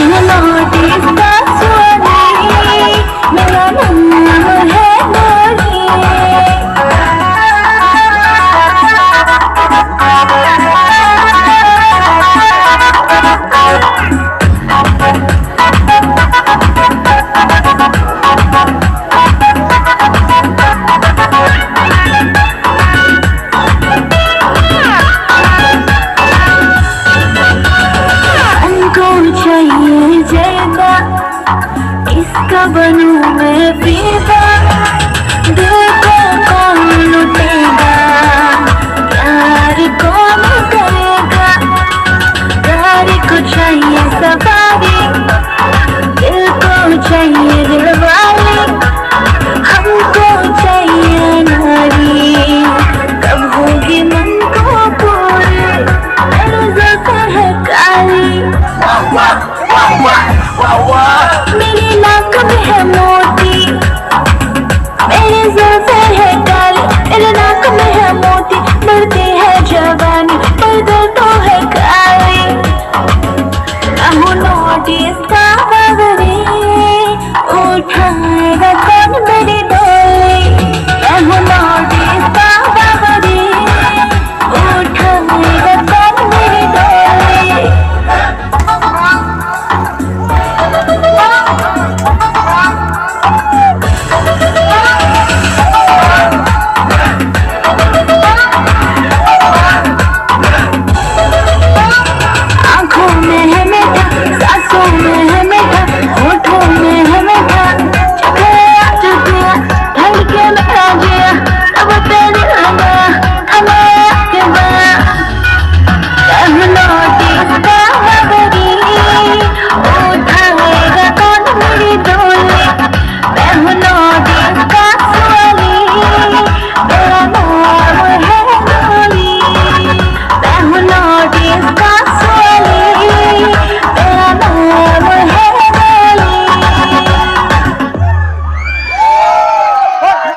Notice का स्वामी, मेरा नाम है डोली। चाहिए जैदा, इसका बनूं मैं फीदा, दिल को कौन लुटेगा, प्यार कौन करेगा। गाड़ी को चाहिए सवारी, दिल को चाहिए दिल वाली, हमको चाहिए नारी, कब होगी मन को पूरी, मेरे जैसे है काली। मेरी नाक में है मोती, मेरे जुल्फे है काली, मेरे नाक में है मोती, बढ़ती है जवानी पर दिल तो है काली। अब नोटिस का बगरे उठाएगा कौन मेरी डोली।